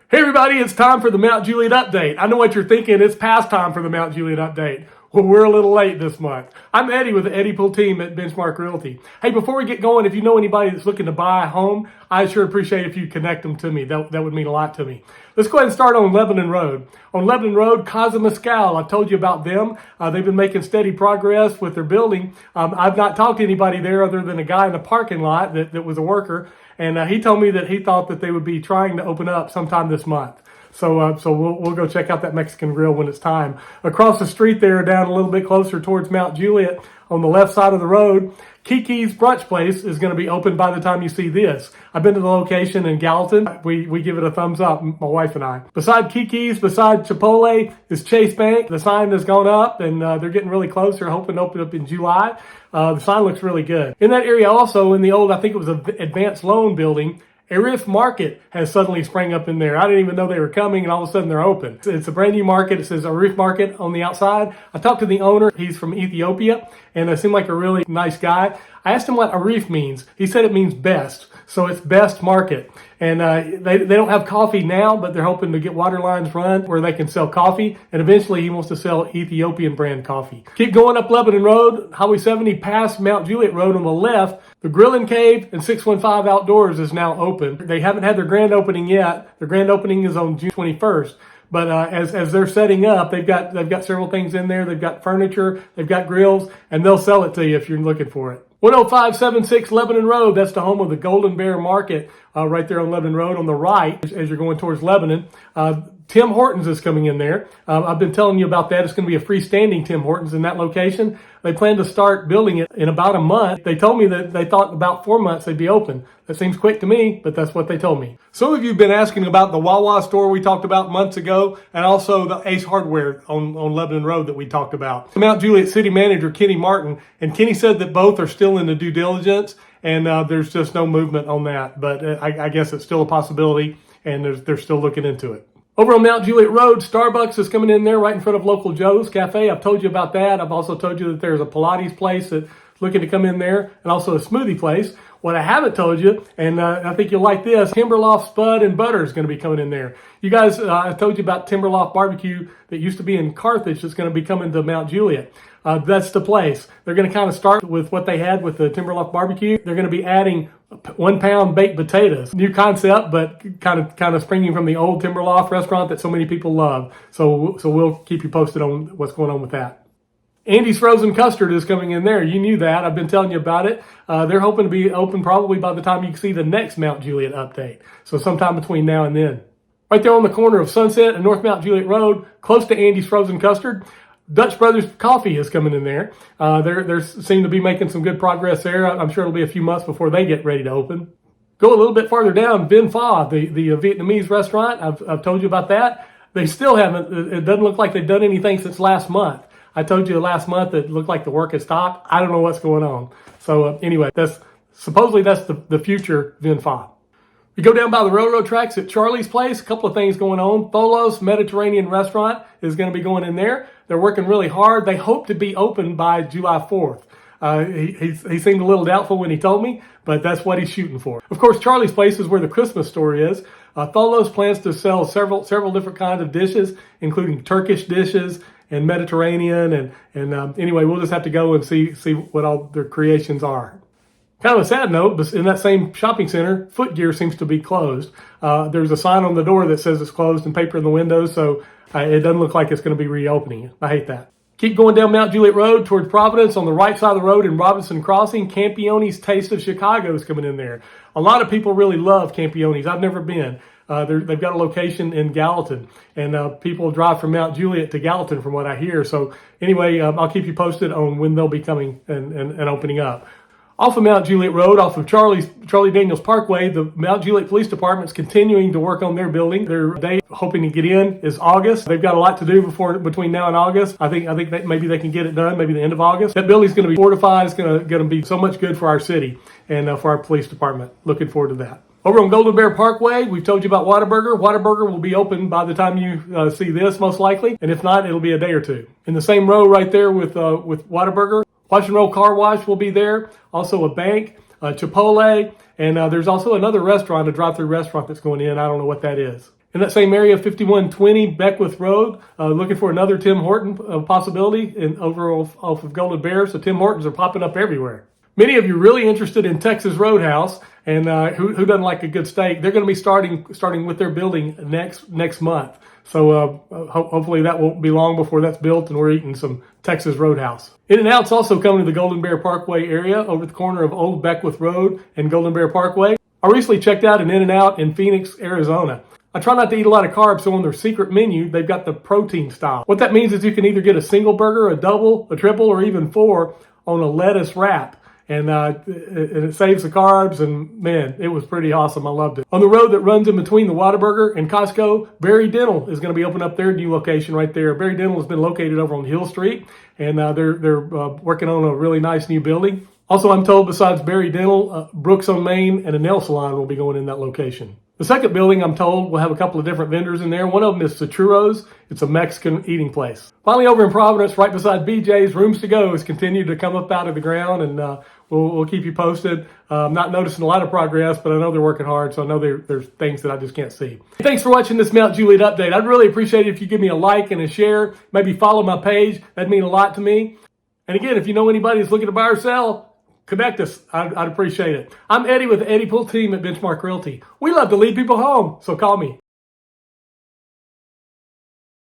Hey everybody, it's time for the Mt Juliet update. I know what you're thinking, it's past time for the Mt Juliet update. Well, we're a little late this month. I'm Eddie with the Eddie Pool team at Benchmark Realty. Hey, before we get going, if you know anybody that's looking to buy a home, I sure appreciate if you connect them to me. That would mean a lot to me. Let's go ahead and start on Lebanon Road. On Lebanon Road, Casa Mescal, I've told you about them. They've been making steady progress with their building. I've not talked to anybody there other than a guy in the parking lot that was a worker. And he told me that he thought that they would be trying to open up sometime this month. So we'll go check out that Mexican grill when it's time. Across the street there, down a little bit closer towards Mt Juliet, on the left side of the road, Kikis Brunch Place is going to be open by the time you see this. I've been to the location in Gallatin. We give it a thumbs up, my wife and I. Beside Kikis, beside Chipotle, is Chase Bank. The sign has gone up, and they're getting really close. They're hoping to open up in July. The sign looks really good. In that area also, in the old, I think it was an advanced loan building, Arif Market has suddenly sprang up in there. I didn't even know they were coming, and all of a sudden they're open. It's a brand new market. It says Arif Market on the outside. I talked to the owner. He's from Ethiopia, and it seemed like a really nice guy. I asked him what Arif means. He said it means best. So it's Best Market. And they don't have coffee now, but they're hoping to get water lines run where they can sell coffee. And eventually he wants to sell Ethiopian brand coffee. Keep going up Lebanon Road, Highway 70 past Mt Juliet Road on the left. The Grill and Cave and 615 Outdoors is now open. They haven't had their grand opening yet. Their grand opening is on June 21st. But as they're setting up, they've got several things in there. They've got furniture, they've got grills, and they'll sell it to you if you're looking for it. 10576 Lebanon Road, that's the home of the Golden Bear Market right there on Lebanon Road on the right as you're going towards Lebanon. Tim Hortons is coming in there. I've been telling you about that. It's going to be a freestanding Tim Hortons in that location. They plan to start building it in about a month. They told me that they thought about 4 months they'd be open. That seems quick to me, but that's what they told me. Some of you have been asking about the Waw Wa Store we talked about months ago, and also the Ace Hardware on Lebanon Road that we talked about. Mount Juliet City Manager Kenny Martin, and Kenny said that both are still in the due diligence, and there's just no movement on that. But I guess it's still a possibility, and they're still looking into it. Over on Mt Juliet Road, Starbucks is coming in there right in front of Local Joe's Cafe. I've told you about that. I've also told you that there's a Pilates place that's looking to come in there, and also a smoothie place. What I haven't told you, and I think you'll like this, Timberloff, Spud, and Butter is going to be coming in there. You guys, I told you about Timberloff barbecue that used to be in Carthage that's going to be coming to Mt Juliet. That's the place. They're going to kind of start with what they had with the Timberloff barbecue. They're going to be adding 1 pound baked potatoes. New concept, but kind of springing from the old Timberloff restaurant that so many people love. So we'll keep you posted on what's going on with that. Andy's Frozen Custard is coming in there. You knew that. I've been telling you about it. They're hoping to be open probably by the time you see the next Mt Juliet update. So sometime between now and then. Right there on the corner of Sunset and North Mt Juliet Road, close to Andy's Frozen Custard, Dutch Brothers Coffee is coming in there. They seem to be making some good progress there. I'm sure it'll be a few months before they get ready to open. Go a little bit farther down, Vin Pha, the Vietnamese restaurant. I've told you about that. They still haven't, it doesn't look like they've done anything since last month. I told you last month it looked like the work had stopped. I don't know what's going on. So anyway, supposedly that's the future Vin Pha. You go down by the railroad tracks at Charlie's Place, a couple of things going on. Tholos Mediterranean Restaurant is going to be going in there. They're working really hard. They hope to be open by July 4th. He seemed a little doubtful when he told me, but that's what he's shooting for. Of course, Charlie's Place is where the Christmas store is. Tholos plans to sell several different kinds of dishes, including Turkish dishes and Mediterranean. And anyway, we'll just have to go and see what all their creations are. Kind of a sad note, but in that same shopping center, Footgear seems to be closed. There's a sign on the door that says it's closed and paper in the windows, so it doesn't look like it's going to be reopening. I hate that. Keep going down Mt Juliet Road towards Providence. On the right side of the road in Robinson Crossing, Campione's Taste of Chicago is coming in there. A lot of people really love Campione's. I've never been. They've got a location in Gallatin, and people drive from Mt Juliet to Gallatin from what I hear. So anyway, I'll keep you posted on when they'll be coming and opening up. Off of Mt Juliet Road, off of Charlie Daniels Parkway, the Mt Juliet Police Department's continuing to work on their building. Their date hoping to get in is August. They've got a lot to do between now and August. I think that maybe they can get it done, maybe the end of August. That building's going to be fortified. It's going to be so much good for our city and for our police department. Looking forward to that. Over on Golden Bear Parkway, we've told you about Whataburger. Whataburger will be open by the time you see this, most likely. And if not, it'll be a day or two. In the same row right there with Whataburger, Wash and Roll Car Wash will be there. Also a bank, Chipotle, and there's also another restaurant, a drive-through restaurant that's going in. I don't know what that is. In that same area, 5120 Beckwith Road, looking for another Tim Horton possibility over off of Golden Bear. So Tim Hortons are popping up everywhere. Many of you really interested in Texas Roadhouse, and who doesn't like a good steak? They're going to be starting with their building next month. So hopefully that won't be long before that's built and we're eating some Texas Roadhouse. InNOut's also coming to the Golden Bear Parkway area over the corner of Old Beckwith Road and Golden Bear Parkway. I recently checked out an InNOut in Phoenix, Arizona. I try not to eat a lot of carbs, so on their secret menu, they've got the protein style. What that means is you can either get a single burger, a double, a triple, or even 4 on a lettuce wrap. And it saves the carbs, and man, it was pretty awesome. I loved it. On the road that runs in between the Whataburger and Costco, Berry Dentl is going to be opening up their new location right there. Berry Dentl has been located over on Hill Street, and they're working on a really nice new building. Also, I'm told besides Berry Dentl, Brooks on Main and a nail salon will be going in that location. The second building, I'm told, will have a couple of different vendors in there. One of them is Churros. It's a Mexican eating place. Finally, over in Providence, right beside BJ's, Rooms to Go has continued to come up out of the ground, and we'll keep you posted. I'm not noticing a lot of progress, but I know they're working hard, so I know there's things that I just can't see. Thanks for watching this Mt Juliet update. I'd really appreciate it if you give me a like and a share. Maybe follow my page. That'd mean a lot to me. And again, if you know anybody that's looking to buy or sell, connect us. I'd appreciate it. I'm Eddie with the Eddie Pool team at Benchmark Realty. We love to lead people home, so call me.